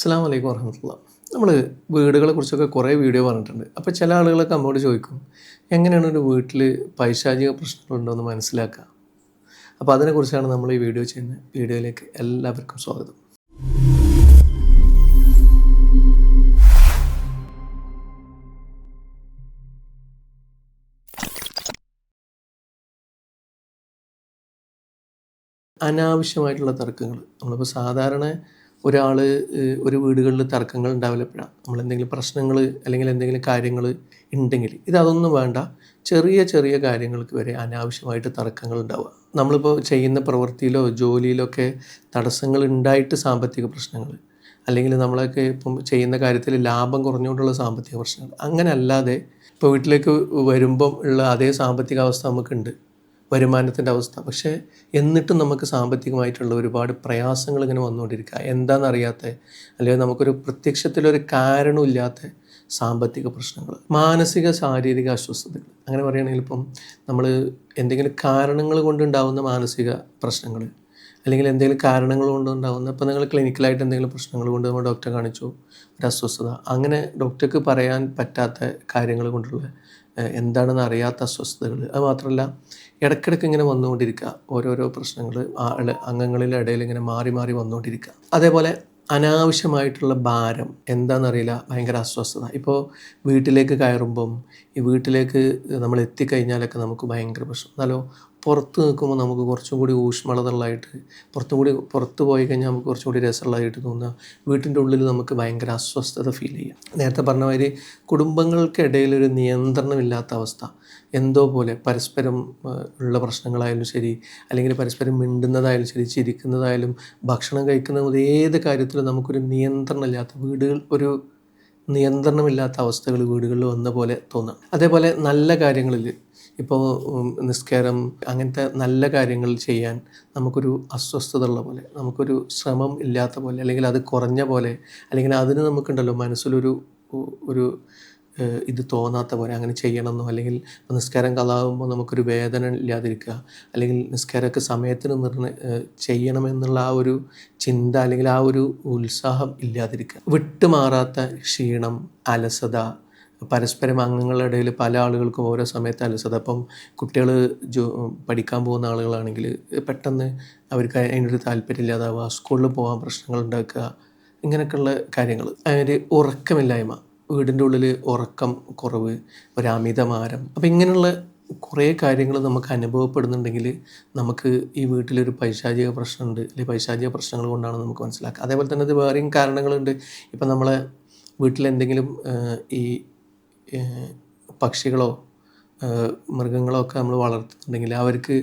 അസ്സലാമു അലൈക്കും വറഹ്മത്തുള്ളാഹി. നമ്മൾ വീടുകളെ കുറിച്ചൊക്കെ കുറേ വീഡിയോ പറഞ്ഞിട്ടുണ്ട്. അപ്പോൾ ചില ആളുകളൊക്കെ നമ്മോട് ചോദിക്കും, എങ്ങനെയാണ് ഒരു വീട്ടിൽ പൈശാചിക പ്രശ്നങ്ങളുണ്ടോ എന്ന് മനസ്സിലാക്കുക? അപ്പോൾ അതിനെക്കുറിച്ചാണ് നമ്മൾ ഈ വീഡിയോ ചെയ്യുന്നത്. വീഡിയോയിലേക്ക് എല്ലാവർക്കും സ്വാഗതം. അനാവശ്യമായിട്ടുള്ള തർക്കങ്ങൾ. നമ്മളിപ്പോൾ സാധാരണ ഒരാൾ ഒരു വീടുകളിൽ തർക്കങ്ങൾ ഉണ്ടാവില്ല എപ്പോഴാണ് നമ്മളെന്തെങ്കിലും പ്രശ്നങ്ങൾ അല്ലെങ്കിൽ എന്തെങ്കിലും കാര്യങ്ങൾ ഉണ്ടെങ്കിൽ ഇതൊന്നും വേണ്ട. ചെറിയ ചെറിയ കാര്യങ്ങൾക്ക് വരെ അനാവശ്യമായിട്ട് തർക്കങ്ങൾ ഉണ്ടാവുക. നമ്മളിപ്പോൾ ചെയ്യുന്ന പ്രവൃത്തിയിലോ ജോലിയിലോ ഒക്കെ തടസ്സങ്ങൾ ഉണ്ടായിട്ട് സാമ്പത്തിക പ്രശ്നങ്ങൾ, അല്ലെങ്കിൽ നമ്മളൊക്കെ ഇപ്പം ചെയ്യുന്ന കാര്യത്തിൽ ലാഭം കുറഞ്ഞുകൊണ്ടുള്ള സാമ്പത്തിക പ്രശ്നങ്ങൾ, അങ്ങനെ അല്ലാതെ ഇപ്പോൾ വീട്ടിലേക്ക് വരുമ്പം ഉള്ള അതേ സാമ്പത്തിക അവസ്ഥ നമുക്കുണ്ട്, വരുമാനത്തിൻ്റെ അവസ്ഥ. പക്ഷേ എന്നിട്ടും നമുക്ക് സാമ്പത്തികമായിട്ടുള്ള ഒരുപാട് പ്രയാസങ്ങൾ ഇങ്ങനെ വന്നുകൊണ്ടിരിക്കുക. എന്താണെന്നറിയാത്ത, അല്ലെങ്കിൽ നമുക്കൊരു പ്രത്യക്ഷത്തിലൊരു കാരണമില്ലാത്ത സാമ്പത്തിക പ്രശ്നങ്ങൾ, മാനസിക ശാരീരിക അസ്വസ്ഥതകൾ. അങ്ങനെ പറയുകയാണെങ്കിൽ ഇപ്പം നമ്മൾ എന്തെങ്കിലും കാരണങ്ങൾ കൊണ്ടുണ്ടാകുന്ന മാനസിക പ്രശ്നങ്ങൾ, അല്ലെങ്കിൽ എന്തെങ്കിലും കാരണങ്ങൾ കൊണ്ടുണ്ടാകുന്ന, ഇപ്പോൾ നിങ്ങൾ ക്ലിനിക്കലായിട്ട് എന്തെങ്കിലും പ്രശ്നങ്ങൾ കൊണ്ട് നമ്മൾ ഡോക്ടറെ കാണിച്ചു, ഒരു അസ്വസ്ഥത, അങ്ങനെ ഡോക്ടർക്ക് പറയാൻ പറ്റാത്ത കാര്യങ്ങൾ കൊണ്ടുള്ള എന്താണെന്ന് അറിയാത്ത അസ്വസ്ഥതകൾ. അത് മാത്രമല്ല, ഇടയ്ക്കിടയ്ക്ക് ഇങ്ങനെ വന്നുകൊണ്ടിരിക്കുക ഓരോരോ പ്രശ്നങ്ങൾ അംഗങ്ങളുടെ ഇടയിൽ ഇങ്ങനെ മാറി മാറി വന്നുകൊണ്ടിരിക്കുക. അതേപോലെ അനാവശ്യമായിട്ടുള്ള ഭാരം, എന്താണെന്നറിയില്ല, ഭയങ്കര അസ്വസ്ഥത. ഇപ്പോൾ വീട്ടിലേക്ക് കയറുമ്പം ഈ വീട്ടിലേക്ക് നമ്മൾ എത്തിക്കഴിഞ്ഞാലൊക്കെ നമുക്ക് ഭയങ്കര പ്രശ്നം. എന്നാലോ പുറത്ത് നിൽക്കുമ്പോൾ നമുക്ക് കുറച്ചും കൂടി ഊഷ്മളതയുള്ളതായിട്ട്, പുറത്ത് പോയി കഴിഞ്ഞാൽ നമുക്ക് കുറച്ചും കൂടി രസമുള്ളതായിട്ട് തോന്നുക. വീട്ടിൻ്റെ ഉള്ളിൽ നമുക്ക് ഭയങ്കര അസ്വസ്ഥത ഫീൽ ചെയ്യുക. നേരത്തെ പറഞ്ഞ മാതിരി കുടുംബങ്ങൾക്കിടയിലൊരു നിയന്ത്രണമില്ലാത്ത അവസ്ഥ, എന്തോ പോലെ പരസ്പരം ഉള്ള പ്രശ്നങ്ങളായാലും ശരി, അല്ലെങ്കിൽ പരസ്പരം മിണ്ടുന്നതായാലും ശരി, ചിരിക്കുന്നതായാലും, ഭക്ഷണം കഴിക്കുന്ന മുതൽ ഏത് കാര്യത്തിലും നമുക്കൊരു നിയന്ത്രണമില്ലാത്ത ഒരു നിയന്ത്രണമില്ലാത്ത അവസ്ഥകൾ വീടുകളിൽ വന്ന പോലെ തോന്നാം. അതേപോലെ നല്ല കാര്യങ്ങളിൽ, ഇപ്പോൾ നിസ്കാരം, അങ്ങനത്തെ നല്ല കാര്യങ്ങൾ ചെയ്യാൻ നമുക്കൊരു അസ്വസ്ഥത ഉള്ള പോലെ, നമുക്കൊരു ശ്രമം ഇല്ലാത്ത പോലെ, അല്ലെങ്കിൽ അത് കുറഞ്ഞ പോലെ, അല്ലെങ്കിൽ അതിന് നമുക്കുണ്ടല്ലോ മനസ്സിലൊരു ഒരു ഇത് തോന്നാത്ത പോലെ, അങ്ങനെ ചെയ്യണമെന്നോ, അല്ലെങ്കിൽ നിസ്കാരം കളാകുമ്പോൾ നമുക്കൊരു വേദന ഇല്ലാതിരിക്കുക, അല്ലെങ്കിൽ നിസ്കാരമൊക്കെ സമയത്തിന് ചെയ്യണമെന്നുള്ള ആ ഒരു ചിന്ത, അല്ലെങ്കിൽ ആ ഒരു ഉത്സാഹം ഇല്ലാതിരിക്കുക, വിട്ടുമാറാത്ത ക്ഷീണം, അലസത, പരസ്പരം അംഗങ്ങളുടെ ഇടയിൽ പല ആളുകൾക്കും ഓരോ സമയത്ത് അലസത. അപ്പം കുട്ടികൾ പഠിക്കാൻ പോകുന്ന ആളുകളാണെങ്കിൽ പെട്ടെന്ന് അവർക്ക് അതിനൊരു താല്പര്യമില്ലാതാവുക, സ്കൂളിൽ പോകാൻ പ്രശ്നങ്ങൾ ഉണ്ടാക്കുക, ഇങ്ങനെയൊക്കെയുള്ള കാര്യങ്ങൾ. അതിന് ഉറക്കമില്ലായ്മ, വീടിൻ്റെ ഉള്ളിൽ ഉറക്കം കുറവ്, ഒരു അമിതഭാരം. അപ്പോൾ ഇങ്ങനെയുള്ള കുറേ കാര്യങ്ങൾ നമുക്ക് അനുഭവപ്പെടുന്നുണ്ടെങ്കിൽ നമുക്ക് ഈ വീട്ടിലൊരു പൈശാചിക പ്രശ്നമുണ്ട്, അല്ലെങ്കിൽ പൈശാചിക പ്രശ്നങ്ങൾ കൊണ്ടാണ് നമുക്ക് മനസ്സിലാക്കുക. അതേപോലെ തന്നെ അത് വേറെയും കാരണങ്ങളുണ്ട്. ഇപ്പം നമ്മളെ വീട്ടിലെന്തെങ്കിലും ഈ പക്ഷികളോ മൃഗങ്ങളോ ഒക്കെ നമ്മൾ വളർത്തുന്നുണ്ടെങ്കിൽ അവർക്ക്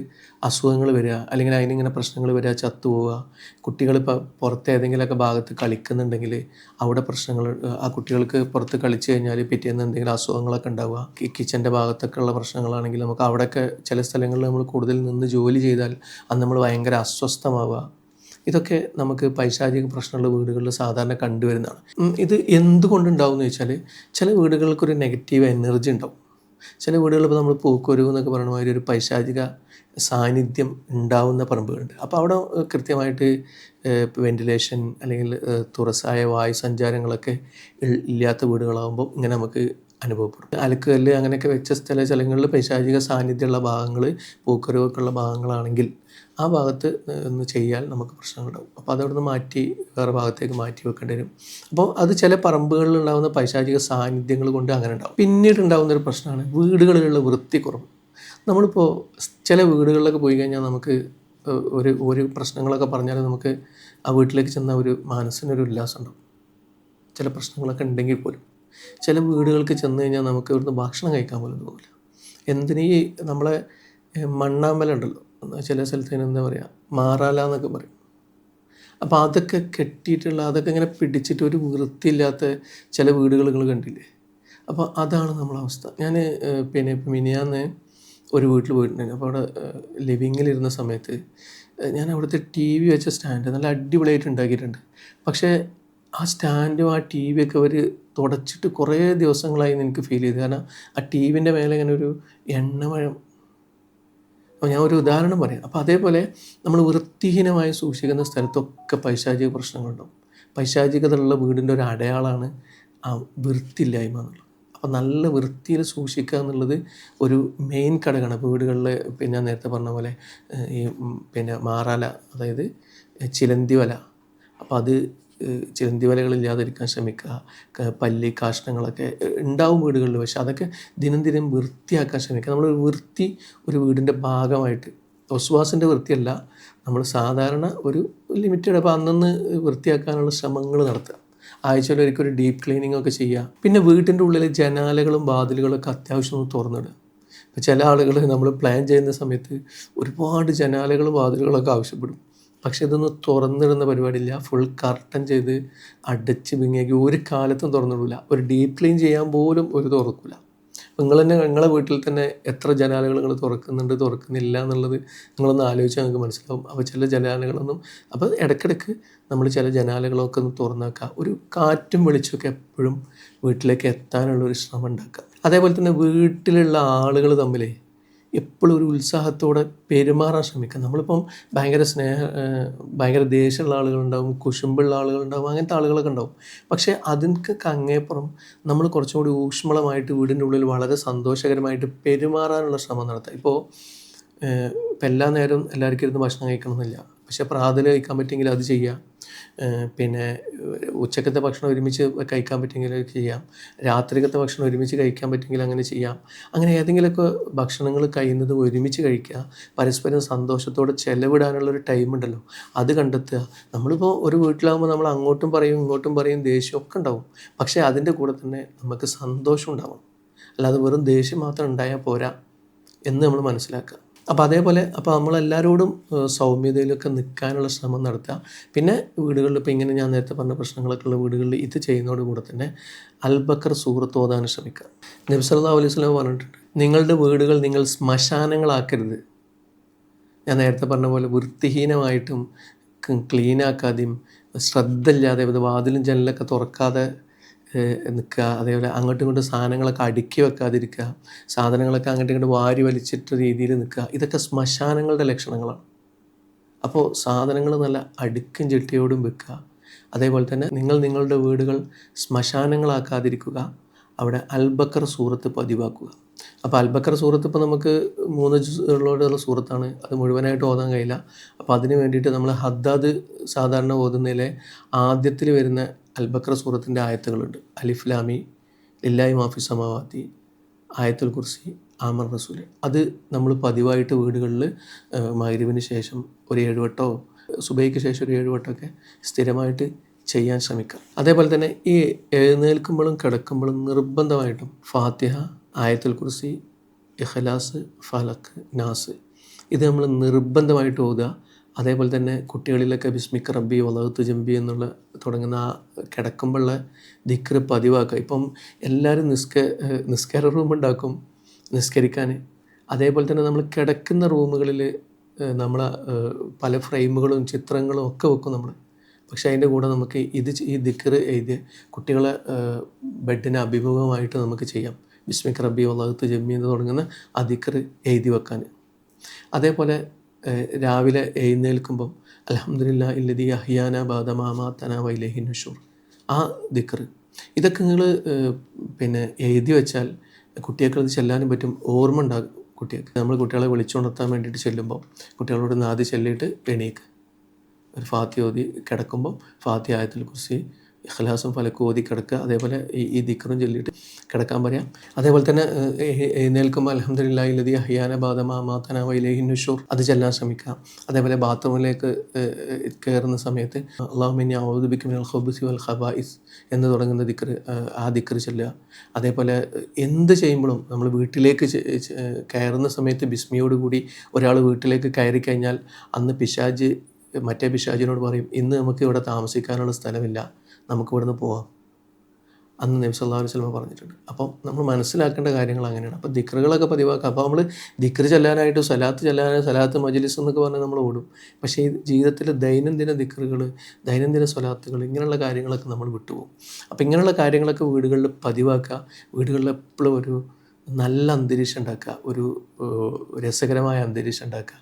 അസുഖങ്ങൾ വരിക, അല്ലെങ്കിൽ അതിനിങ്ങനെ പ്രശ്നങ്ങൾ വരിക, ചത്തുപോവുക. കുട്ടികളിപ്പോൾ പുറത്ത് ഏതെങ്കിലുമൊക്കെ ഭാഗത്ത് കളിക്കുന്നുണ്ടെങ്കിൽ അവിടെ പ്രശ്നങ്ങൾ, ആ കുട്ടികൾക്ക് പുറത്ത് കളിച്ച് കഴിഞ്ഞാൽ പിറ്റേന്ന് എന്തെങ്കിലും അസുഖങ്ങളൊക്കെ ഉണ്ടാവുക. കിച്ചൻ്റെ ഭാഗത്തൊക്കെ ഉള്ള പ്രശ്നങ്ങളാണെങ്കിൽ നമുക്ക് അവിടെയൊക്കെ ചില സ്ഥലങ്ങളിൽ നമ്മൾ കൂടുതൽ നിന്ന് ജോലി ചെയ്താൽ അത് നമ്മൾ ഭയങ്കര അസ്വസ്ഥമാവുക. ഇതൊക്കെ നമുക്ക് പൈശാചിക പ്രശ്നമുള്ള വീടുകളിൽ സാധാരണ കണ്ടുവരുന്നതാണ്. ഇത് എന്തുകൊണ്ടുണ്ടാവും എന്ന് വെച്ചാൽ, ചില വീടുകൾക്കൊരു നെഗറ്റീവ് എനർജി ഉണ്ടാവും. ചില വീടുകളിൽ ഇപ്പോൾ നമ്മൾ പൂക്കൊരുവ് എന്നൊക്കെ പറയുന്ന മാതിരി ഒരു പൈശാചിക സാന്നിധ്യം ഉണ്ടാവുന്ന പറമ്പുകളുണ്ട്. അപ്പോൾ അവിടെ കൃത്യമായിട്ട് വെൻറ്റിലേഷൻ, അല്ലെങ്കിൽ തുറസായ വായു സഞ്ചാരങ്ങളൊക്കെ ഇല്ലാത്ത വീടുകളാകുമ്പോൾ ഇങ്ങനെ നമുക്ക് അനുഭവപ്പെടും. അലക്കുകല്ല് അങ്ങനെയൊക്കെ വെച്ച സ്ഥലങ്ങളിൽ പൈശാചിക സാന്നിധ്യമുള്ള ഭാഗങ്ങൾ, പൂക്കരുവൊക്കെ ഉള്ള ഭാഗങ്ങളാണെങ്കിൽ ആ ഭാഗത്ത് ഒന്ന് ചെയ്യാൽ നമുക്ക് പ്രശ്നങ്ങളുണ്ടാവും. അപ്പോൾ അതവിടുന്ന് മാറ്റി വേറെ ഭാഗത്തേക്ക് മാറ്റി വെക്കേണ്ടി വരും. അപ്പോൾ അത് ചില പറമ്പുകളിൽ ഉണ്ടാകുന്ന പൈശാചിക സാന്നിധ്യങ്ങൾ കൊണ്ട് അങ്ങനെ ഉണ്ടാവും. പിന്നീട് ഉണ്ടാകുന്നൊരു പ്രശ്നമാണ് വീടുകളിലുള്ള വൃത്തിക്കുറവ്. നമ്മളിപ്പോൾ ചില വീടുകളിലൊക്കെ പോയി കഴിഞ്ഞാൽ നമുക്ക് ഒരു പ്രശ്നങ്ങളൊക്കെ പറഞ്ഞാൽ നമുക്ക് ആ വീട്ടിലേക്ക് ചെന്ന ഒരു മനസ്സിനൊരു ഉല്ലാസം ഉണ്ടാവും. ചില പ്രശ്നങ്ങളൊക്കെ ഉണ്ടെങ്കിൽ പോലും ചില വീടുകൾക്ക് ചെന്ന് കഴിഞ്ഞാൽ നമുക്ക് ഇവിടുന്ന് ഭക്ഷണം കഴിക്കാൻ പോലും തോന്നില്ല. എന്തിനീ നമ്മളെ മണ്ണാമ്പലുണ്ടല്ലോ, ചില സ്ഥലത്ത് എന്താ പറയുക, മാറാല എന്നൊക്കെ പറയും. അപ്പോൾ അതൊക്കെ കെട്ടിയിട്ടുള്ള, അതൊക്കെ ഇങ്ങനെ പിടിച്ചിട്ട് ഒരു വൃത്തിയില്ലാത്ത ചില വീടുകൾ നിങ്ങൾ കണ്ടില്ലേ? അപ്പോൾ അതാണ് നമ്മളെ അവസ്ഥ. ഞാൻ മിനിയാന്ന് ഒരു വീട്ടിൽ പോയിട്ടുണ്ടായിരുന്നു. അപ്പോൾ അവിടെ ലിവിങ്ങിലിരുന്ന സമയത്ത് ഞാൻ അവിടുത്തെ TV വെച്ച സ്റ്റാൻഡ് നല്ല അടിപൊളിയായിട്ട് ഉണ്ടാക്കിയിട്ടുണ്ട്. പക്ഷേ ആ സ്റ്റാൻഡും ആ TV ഒക്കെ അവർ തുടച്ചിട്ട് കുറേ ദിവസങ്ങളായി എന്ന് എനിക്ക് ഫീൽ ചെയ്തു. കാരണം ആ TVൻ്റെ മേലെ ഇങ്ങനെ ഒരു എണ്ണമയം. അപ്പോൾ ഞാൻ ഒരു ഉദാഹരണം പറയാം. അപ്പോൾ അതേപോലെ നമ്മൾ വൃത്തിഹീനമായി സൂക്ഷിക്കുന്ന സ്ഥലത്തൊക്കെ പൈശാചിക പ്രശ്നങ്ങളുണ്ടാവും. പൈശാചികതയുള്ള വീടിൻ്റെ ഒരു അടയാളമാണ് ആ വൃത്തിയില്ലായ്മ എന്നുള്ളത്. അപ്പോൾ നല്ല വൃത്തിയിൽ സൂക്ഷിക്കുക എന്നുള്ളത് ഒരു മെയിൻ ഘടകമാണ്. അപ്പോൾ വീടുകളിൽ പിന്നെ ഞാൻ നേരത്തെ പറഞ്ഞ പോലെ ഈ പിന്നെ മാറാല, അതായത് ചിലന്തി വല, അപ്പോൾ അത് ചിലന്തി വലകളില്ലാതിരിക്കാൻ ശ്രമിക്കുക. പല്ലി കാഷ്ണങ്ങളൊക്കെ ഉണ്ടാവും വീടുകളിൽ, പക്ഷെ അതൊക്കെ ദിനം ദിനം വൃത്തിയാക്കാൻ ശ്രമിക്കുക. നമ്മൾ വൃത്തി ഒരു വീടിൻ്റെ ഭാഗമായിട്ട്, ഒസ്വാസിൻ്റെ വൃത്തിയല്ല, നമ്മൾ സാധാരണ ഒരു ലിമിറ്റഡ്, അപ്പോൾ അന്നന്ന് വൃത്തിയാക്കാനുള്ള ശ്രമങ്ങൾ നടത്തുക. ആഴ്ചയിൽ ഒരിക്കൽ ഒരു ഡീപ്പ് ക്ലീനിങ് ഒക്കെ ചെയ്യുക. പിന്നെ വീട്ടിൻ്റെ ഉള്ളിലെ ജനാലകളും വാതിലുകളൊക്കെ അത്യാവശ്യം ഒന്ന് തുറന്നിടുക. ഇപ്പോൾ ചില ആളുകൾ നമ്മൾ പ്ലാൻ ചെയ്യുന്ന സമയത്ത് ഒരുപാട് ജനാലകളും വാതിലുകളൊക്കെ ആവശ്യപ്പെടും. പക്ഷെ ഇതൊന്നും തുറന്നിടുന്ന പരിപാടിയില്ല. ഫുൾ കർട്ടൻ ചെയ്ത് അടച്ച് വിങ്ങിയാക്കി ഒരു കാലത്തും തുറന്നിടില്ല. ഒരു ഡീപ്പ് ക്ലീൻ ചെയ്യാൻ പോലും ഒരു തുറക്കില്ല. നിങ്ങൾ തന്നെ നിങ്ങളെ വീട്ടിൽ തന്നെ എത്ര ജനാലകൾ നിങ്ങൾ തുറക്കുന്നുണ്ട് തുറക്കുന്നില്ല എന്നുള്ളത് നിങ്ങളൊന്ന് ആലോചിച്ചാൽ നിങ്ങൾക്ക് മനസ്സിലാവും. അപ്പോൾ ചില ജനാലകളൊന്നും, അപ്പോൾ ഇടയ്ക്കിടയ്ക്ക് നമ്മൾ ചില ജനാലകളൊക്കെ ഒന്ന് തുറന്നാക്കുക. ഒരു കാറ്റും വെളിച്ചമൊക്കെ എപ്പോഴും വീട്ടിലേക്ക് എത്താനുള്ളൊരു ശ്രമം ഉണ്ടാക്കുക. അതേപോലെ തന്നെ വീട്ടിലുള്ള ആളുകൾ തമ്മിൽ എപ്പോഴും ഒരു ഉത്സാഹത്തോടെ പെരുമാറാൻ ശ്രമിക്കുക. നമ്മളിപ്പം ഭയങ്കര ദേഷ്യമുള്ള ആളുകളുണ്ടാവും, കുശുമ്പുള്ള ആളുകളുണ്ടാവും, അങ്ങനത്തെ ആളുകളൊക്കെ ഉണ്ടാവും. പക്ഷേ അതിനൊക്കെ അങ്ങേപ്പുറം നമ്മൾ കുറച്ചും കൂടി ഊഷ്മളമായിട്ട് വീടിൻ്റെ ഉള്ളിൽ വളരെ സന്തോഷകരമായിട്ട് പെരുമാറാനുള്ള ശ്രമം നടത്തുക. ഇപ്പോൾ എല്ലാ നേരവും എല്ലാവർക്കും ഇരുന്ന് ഭക്ഷണം കഴിക്കണമെന്നില്ല, പക്ഷേ പ്രാതൽ കഴിക്കാൻ പറ്റുമെങ്കിൽ അത് ചെയ്യാം. പിന്നെ ഉച്ചക്കത്തെ ഭക്ഷണം ഒരുമിച്ച് കഴിക്കാൻ പറ്റുമെങ്കിൽ ചെയ്യാം. രാത്രിക്കത്തെ ഭക്ഷണം ഒരുമിച്ച് കഴിക്കാൻ പറ്റുമെങ്കിൽ അങ്ങനെ ചെയ്യാം. അങ്ങനെ ഏതെങ്കിലുമൊക്കെ ഭക്ഷണങ്ങൾ കഴിയുന്നത് ഒരുമിച്ച് കഴിക്കുക. പരസ്പരം സന്തോഷത്തോടെ ചെലവിടാനുള്ളൊരു ടൈം ഉണ്ടല്ലോ, അത് കണ്ടെത്തുക. നമ്മളിപ്പോൾ ഒരു വീട്ടിലാകുമ്പോൾ നമ്മൾ അങ്ങോട്ടും പറയും ഇങ്ങോട്ടും പറയും, ദേഷ്യമൊക്കെ ഉണ്ടാവും. പക്ഷേ അതിൻ്റെ കൂടെ തന്നെ നമുക്ക് സന്തോഷം ഉണ്ടാവും. അല്ലാതെ വെറും ദേഷ്യം മാത്രം ഉണ്ടായാൽ പോരാ എന്ന് നമ്മൾ മനസ്സിലാക്കുക. അപ്പോൾ അതേപോലെ നമ്മളെല്ലാവരോടും സൗമ്യതയിലൊക്കെ നിൽക്കാനുള്ള ശ്രമം നടത്തുക. പിന്നെ വീടുകളിൽ ഇപ്പോൾ ഇങ്ങനെ ഞാൻ നേരത്തെ പറഞ്ഞ പ്രശ്നങ്ങളൊക്കെ ഉള്ള വീടുകളിൽ ഇത് ചെയ്യുന്നതോട് കൂടെ തന്നെ അൽബക്കർ സൂറത്ത് ഓതാൻ ശ്രമിക്കുക. നബി സല്ലല്ലാഹു അലൈഹി വസല്ലം പറഞ്ഞിട്ടുണ്ട്, നിങ്ങളുടെ വീടുകൾ നിങ്ങൾ ശ്മശാനങ്ങളാക്കരുത്. ഞാൻ നേരത്തെ പറഞ്ഞ പോലെ വൃത്തിഹീനമായിട്ടും ക്ലീനാക്കാതെയും ശ്രദ്ധ ഇല്ലാതെ വാതിലും ജനലൊക്കെ തുറക്കാതെ നിൽക്കുക. അതേപോലെ അങ്ങോട്ടും ഇങ്ങോട്ടും സാധനങ്ങളൊക്കെ അടുക്കി വെക്കാതിരിക്കുക, സാധനങ്ങളൊക്കെ അങ്ങോട്ടും ഇങ്ങോട്ട് വാരി വലിച്ചിട്ട രീതിയിൽ നിൽക്കുക. ഇതൊക്കെ ശ്മശാനങ്ങളുടെ ലക്ഷണങ്ങളാണ്. അപ്പോൾ സാധനങ്ങൾ നല്ല അടുക്കും ചിട്ടയോടും വെക്കുക. അതേപോലെ തന്നെ നിങ്ങളുടെ വീടുകൾ ശ്മശാനങ്ങളാക്കാതിരിക്കുക. അവിടെ അൽബക്കർ സൂറത്ത് പതിവാക്കുക. അപ്പോൾ അൽബക്കർ സൂറത്ത് ഇപ്പോൾ നമുക്ക് 3 ജുസുകളോടുള്ള സൂറത്താണ്, അത് മുഴുവനായിട്ട് ഓതാൻ കഴിയില്ല. അപ്പോൾ അതിന് വേണ്ടിയിട്ട് നമ്മൾ ഹദ്ദാദ് സാധാരണ ഓതുന്നതിലെ ആദ്യത്തിൽ വരുന്ന അൽബക്കർ സൂറത്തിൻ്റെ ആയത്തുകളുണ്ട്. അലിഫ് ലാമി ലില്ലാഹി മാഫി സമാവാത്തി, ആയത്തുൽ കുർസി, ആമർ റസൂൽ. അത് നമ്മൾ പതിവായിട്ട് വീടുകളിൽ മഗ്‌രിബിന് ശേഷം ഒരു 7 വട്ടമോ സുബഹിക്ക് ശേഷം ഒരു 7 വട്ടമൊക്കെ സ്ഥിരമായിട്ട് ചെയ്യാൻ ശ്രമിക്കുക. അതേപോലെ തന്നെ ഈ എഴുന്നേൽക്കുമ്പോഴും കിടക്കുമ്പോഴും നിർബന്ധമായിട്ടും ഫാത്തിഹ, ആയത്തുൽ കുർസി, ഇഖ്ലാസ്, ഫലക്ക്, നാസ് ഇത് നമ്മൾ നിർബന്ധമായിട്ട് ഓതുക. അതേപോലെ തന്നെ കുട്ടികളിലൊക്കെ ബിസ്മിക്ക റബ്ബി വളഹ്തു ജംബി എന്നുള്ള തുടങ്ങുന്ന ആ കിടക്കുമ്പോഴുള്ള ദിക്ർ പതിവാക്കുക. ഇപ്പം എല്ലാവരും നിസ്കാര റൂം ഉണ്ടാക്കും നിസ്കരിക്കാൻ. അതേപോലെ തന്നെ നമ്മൾ കിടക്കുന്ന റൂമുകളിൽ നമ്മൾ പല ഫ്രെയിമുകളും ചിത്രങ്ങളും ഒക്കെ വെക്കും നമ്മൾ. പക്ഷേ അതിൻ്റെ കൂടെ നമുക്ക് ഈ ദിക്ർ എഴുതി കുട്ടികളെ ബെഡിന് അഭിമുഖമായിട്ട് നമുക്ക് ചെയ്യാം. ബിസ്മിക്ക റബ്ബി വളഹ്തു ജംബി എന്ന് തുടങ്ങുന്ന ആ ദിക്ർ എഴുതി വെക്കാൻ. അതേപോലെ രാവിലെ എഴുന്നേൽക്കുമ്പം അൽഹംദുലില്ലാഹി ഇല്ലദീ അഹ്യാനാ ബഅദ മാ അമാതനാ വഇലൈഹി നുശൂർ, ആ ദിക്ർ ഇതൊക്കെ നിങ്ങൾ പിന്നെ എഴുതി വെച്ചാൽ കുട്ടികൾക്കത് ചെല്ലാനും പറ്റും, ഓർമ്മ ഉണ്ടാകും കുട്ടികൾക്ക്. നമ്മൾ കുട്ടികളെ വിളിച്ചുണർത്താൻ വേണ്ടിയിട്ട് ചെല്ലുമ്പോൾ കുട്ടികളോട് നാദി ചൊല്ലിയിട്ട് എണീക്ക്, ഒരു ഫാത്തിഹ ഓതി കിടക്കുമ്പോൾ ഫാത്തിഹ, ആയത്തുൽ കുർസി, ഇഖ്ലാസും ഫലക്കും ഓതി കിടക്കുക. അതേപോലെ ഈ ദിക്റും ചൊല്ലിയിട്ട് കിടക്കാൻ പറയാം. അതേപോലെ തന്നെ എഴുന്നേൽക്കുമ്പോൾ അൽഹംദുലില്ലാഹി ലദീ അഹ്യാന ബഅദ മാ അമാതനാ വഇലൈഹി നുശൂർ അത് ചെല്ലാൻ ശ്രമിക്കാം. അതേപോലെ ബാത്റൂമിലേക്ക് കയറുന്ന സമയത്ത് അല്ലാഹുമ്മ ഇന്നി അഊദു ബിക മിനൽ ഖുബുസി വൽ ഖബായിസ് എന്ന് തുടങ്ങുന്ന ദിക്ർ, ആ ദിക്ർ ചൊല്ലുക. അതേപോലെ എന്ത് ചെയ്യുമ്പോഴും നമ്മൾ വീട്ടിലേക്ക് കയറുന്ന സമയത്ത് ബിസ്മിയോടുകൂടി ഒരാൾ വീട്ടിലേക്ക് കയറി കഴിഞ്ഞാൽ അന്ന് മറ്റേ പിശാചിനോട് പറയും, ഇന്ന് നമുക്ക് ഇവിടെ താമസിക്കാനുള്ള സ്ഥലമില്ല, നമുക്ക് ഇവിടുന്ന് പോവാം. അന്ന് നബി സല്ലല്ലാഹു അലൈഹി വസല്ലം പറഞ്ഞിട്ടുണ്ട്. അപ്പം നമ്മൾ മനസ്സിലാക്കേണ്ട കാര്യങ്ങൾ അങ്ങനെയാണ്. അപ്പോൾ ദിക്റുകളൊക്കെ പതിവാക്കുക. അപ്പോൾ നമ്മൾ ദിക്ർ ചെല്ലാനായിട്ട് സലാത്ത് മജ്ലിസ് എന്നൊക്കെ പറഞ്ഞാൽ നമ്മൾ ഓടും. പക്ഷേ ഈ ജീവിതത്തിലെ ദൈനംദിന ദിക്റുകൾ, ദൈനംദിന സ്വലാത്തുകൾ, ഇങ്ങനെയുള്ള കാര്യങ്ങളൊക്കെ നമ്മൾ വിട്ടുപോകും. അപ്പോൾ ഇങ്ങനെയുള്ള കാര്യങ്ങളൊക്കെ വീടുകളിൽ പതിവാക്കുക. വീടുകളിൽ എപ്പോഴും ഒരു നല്ല അന്തരീക്ഷം ഉണ്ടാക്കുക, ഒരു രസകരമായ അന്തരീക്ഷം ഉണ്ടാക്കുക,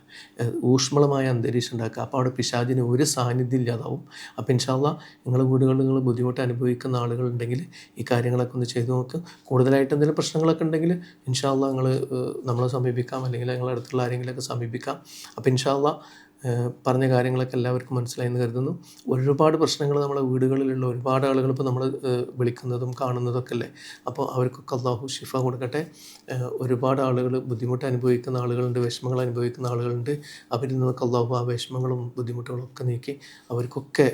ഊഷ്മളമായ അന്തരീക്ഷം ഉണ്ടാക്കുക. അപ്പോൾ അവിടെ പിശാചിന് ഒരു സാന്നിധ്യം ഇല്ലാതാവും. അപ്പോൾ ഇൻഷാ അല്ലാഹ് നിങ്ങളുടെ വീടുകളിൽ നിങ്ങൾ ബുദ്ധിമുട്ട് അനുഭവിക്കുന്ന ആളുകളുണ്ടെങ്കിൽ ഈ കാര്യങ്ങളൊക്കെ ഒന്ന് ചെയ്തു നോക്കുക. കൂടുതലായിട്ട് എന്തെങ്കിലും പ്രശ്നങ്ങളൊക്കെ ഉണ്ടെങ്കിൽ ഇൻഷാ അല്ലാഹ് നിങ്ങൾ നമ്മളെ സമീപിക്കാം, അല്ലെങ്കിൽ നിങ്ങളുടെ അടുത്തുള്ള ആരെങ്കിലുമൊക്കെ സമീപിക്കാം. അപ്പോൾ ഇൻഷാ അല്ലാഹ് പറഞ്ഞ കാര്യങ്ങളൊക്കെ എല്ലാവർക്കും മനസ്സിലായെന്ന് കരുതുന്നു. ഒരുപാട് പ്രശ്നങ്ങൾ നമ്മളെ വീടുകളിലുള്ള ഒരുപാട് ആളുകൾ ഇപ്പോൾ നമ്മൾ വിളിക്കുന്നതും കാണുന്നതൊക്കെ അല്ലേ. അപ്പോൾ അവർക്കൊക്കെ അല്ലാഹു ശിഫ കൊടുക്കട്ടെ. ഒരുപാട് ആളുകൾ ബുദ്ധിമുട്ട് അനുഭവിക്കുന്ന ആളുകളുണ്ട്, വിഷമങ്ങൾ അനുഭവിക്കുന്ന ആളുകളുണ്ട്. അവരിൽ നിന്നൊക്കെ അല്ലാഹു ആ വിഷമങ്ങളും ബുദ്ധിമുട്ടുകളും ഒക്കെ നീക്കി അവർക്കൊക്കെ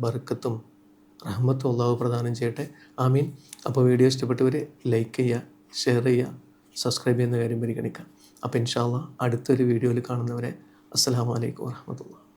ബർക്കത്തും റഹ്മത്തും അല്ലാഹു പ്രദാനം ചെയ്യട്ടെ. ആമീൻ. അപ്പോൾ വീഡിയോ ഇഷ്ടപ്പെട്ടവർ ലൈക്ക് ചെയ്യുക, ഷെയർ ചെയ്യുക, സബ്സ്ക്രൈബ് ചെയ്യുന്ന കാര്യം പരിഗണിക്കാം. അപ്പോൾ ഇൻഷാ അല്ലാഹ് അടുത്തൊരു വീഡിയോയിൽ കാണുന്നവരെ അസ്സലാമു അലൈക്കും വറഹ്മത്തുള്ളാഹി.